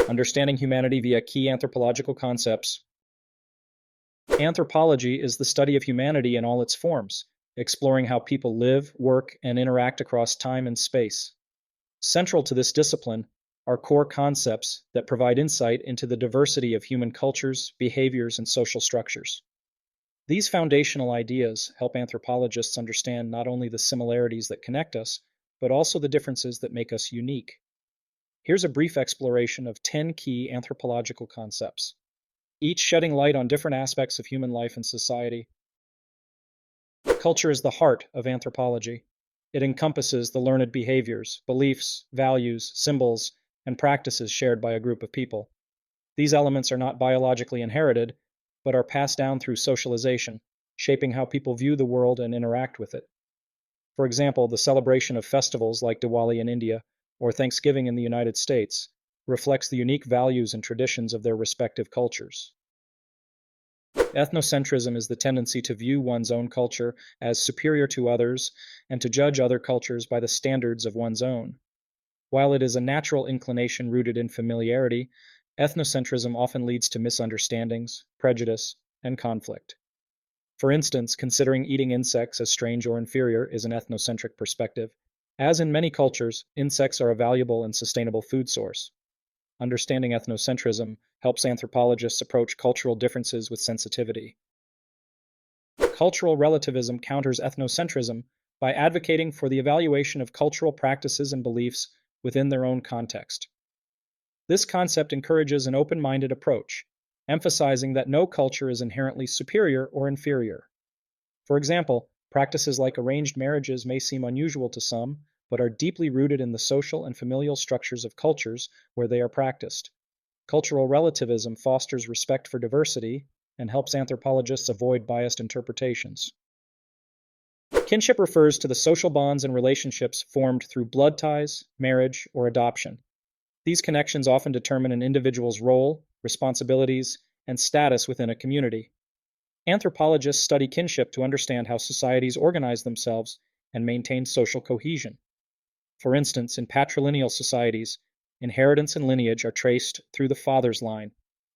Understanding humanity via key anthropological concepts. Anthropology is the study of humanity in all its forms, exploring how people live, work, and interact across time and space. Central to this discipline are core concepts that provide insight into the diversity of human cultures, behaviors, and social structures. These foundational ideas help anthropologists understand not only the similarities that connect us, but also the differences that make us unique. Here's a brief exploration of 10 key anthropological concepts, each shedding light on different aspects of human life and society. Culture is the heart of anthropology. It encompasses the learned behaviors, beliefs, values, symbols, and practices shared by a group of people. These elements are not biologically inherited, but are passed down through socialization, shaping how people view the world and interact with it. For example, the celebration of festivals like Diwali in India or Thanksgiving in the United States reflects the unique values and traditions of their respective cultures. Ethnocentrism is the tendency to view one's own culture as superior to others and to judge other cultures by the standards of one's own. While it is a natural inclination rooted in familiarity, ethnocentrism often leads to misunderstandings, prejudice, and conflict. For instance, considering eating insects as strange or inferior is an ethnocentric perspective. As in many cultures, insects are a valuable and sustainable food source. Understanding ethnocentrism helps anthropologists approach cultural differences with sensitivity. Cultural relativism counters ethnocentrism by advocating for the evaluation of cultural practices and beliefs within their own context. This concept encourages an open-minded approach, emphasizing that no culture is inherently superior or inferior. For example, practices like arranged marriages may seem unusual to some, but are deeply rooted in the social and familial structures of cultures where they are practiced. Cultural relativism fosters respect for diversity and helps anthropologists avoid biased interpretations. Kinship refers to the social bonds and relationships formed through blood ties, marriage, or adoption. These connections often determine an individual's role, responsibilities, and status within a community. Anthropologists study kinship to understand how societies organize themselves and maintain social cohesion. For instance, in patrilineal societies, inheritance and lineage are traced through the father's line,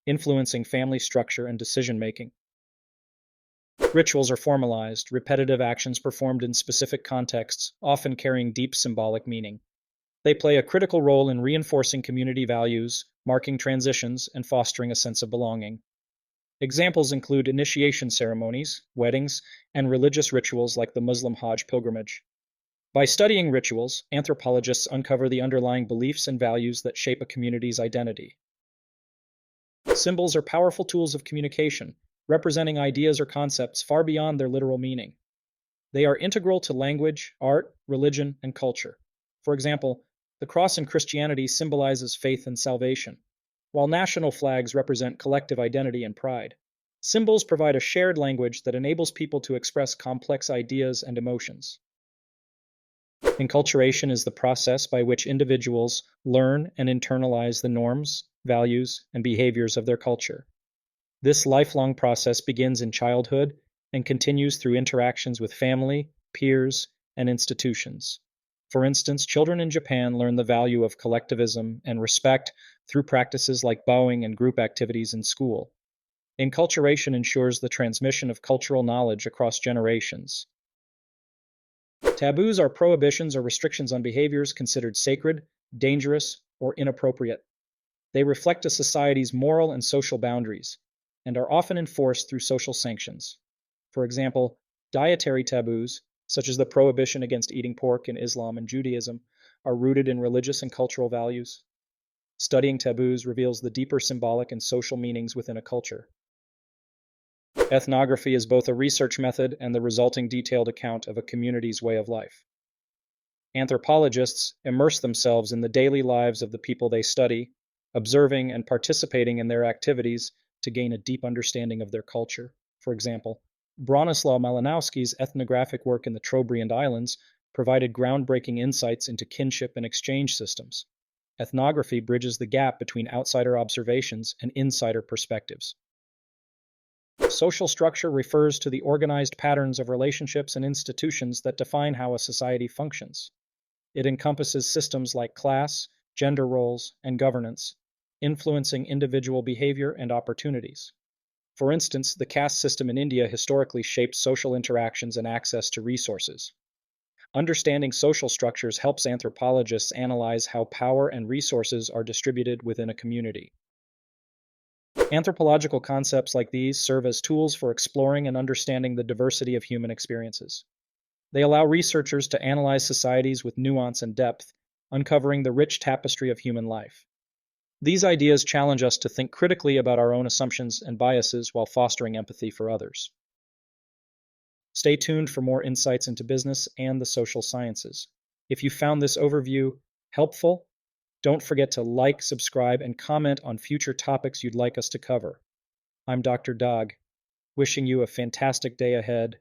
influencing family structure and decision-making. Rituals are formalized, repetitive actions performed in specific contexts, often carrying deep symbolic meaning. They play a critical role in reinforcing community values, marking transitions, and fostering a sense of belonging. Examples include initiation ceremonies, weddings, and religious rituals like the Muslim Hajj pilgrimage. By studying rituals, anthropologists uncover the underlying beliefs and values that shape a community's identity. Symbols are powerful tools of communication, representing ideas or concepts far beyond their literal meaning. They are integral to language, art, religion, and culture. For example, the cross in Christianity symbolizes faith and salvation, while national flags represent collective identity and pride. Symbols provide a shared language that enables people to express complex ideas and emotions. Enculturation is the process by which individuals learn and internalize the norms, values, and behaviors of their culture. This lifelong process begins in childhood and continues through interactions with family, peers, and institutions. For instance, children in Japan learn the value of collectivism and respect through practices like bowing and group activities in school. Enculturation ensures the transmission of cultural knowledge across generations. Taboos are prohibitions or restrictions on behaviors considered sacred, dangerous, or inappropriate. They reflect a society's moral and social boundaries, and are often enforced through social sanctions. For example, dietary taboos, such as the prohibition against eating pork in Islam and Judaism, are rooted in religious and cultural values. Studying taboos reveals the deeper symbolic and social meanings within a culture. Ethnography is both a research method and the resulting detailed account of a community's way of life. Anthropologists immerse themselves in the daily lives of the people they study, observing and participating in their activities to gain a deep understanding of their culture. For example, Bronislaw Malinowski's ethnographic work in the Trobriand Islands provided groundbreaking insights into kinship and exchange systems. Ethnography bridges the gap between outsider observations and insider perspectives. Social structure refers to the organized patterns of relationships and institutions that define how a society functions. It encompasses systems like class, gender roles, and governance, influencing individual behavior and opportunities. For instance, the caste system in India historically shaped social interactions and access to resources. Understanding social structures helps anthropologists analyze how power and resources are distributed within a community. Anthropological concepts like these serve as tools for exploring and understanding the diversity of human experiences. They allow researchers to analyze societies with nuance and depth, uncovering the rich tapestry of human life. These ideas challenge us to think critically about our own assumptions and biases while fostering empathy for others. Stay tuned for more insights into business and the social sciences. If you found this overview helpful, don't forget to like, subscribe, and comment on future topics you'd like us to cover. I'm Dr. Dog, wishing you a fantastic day ahead.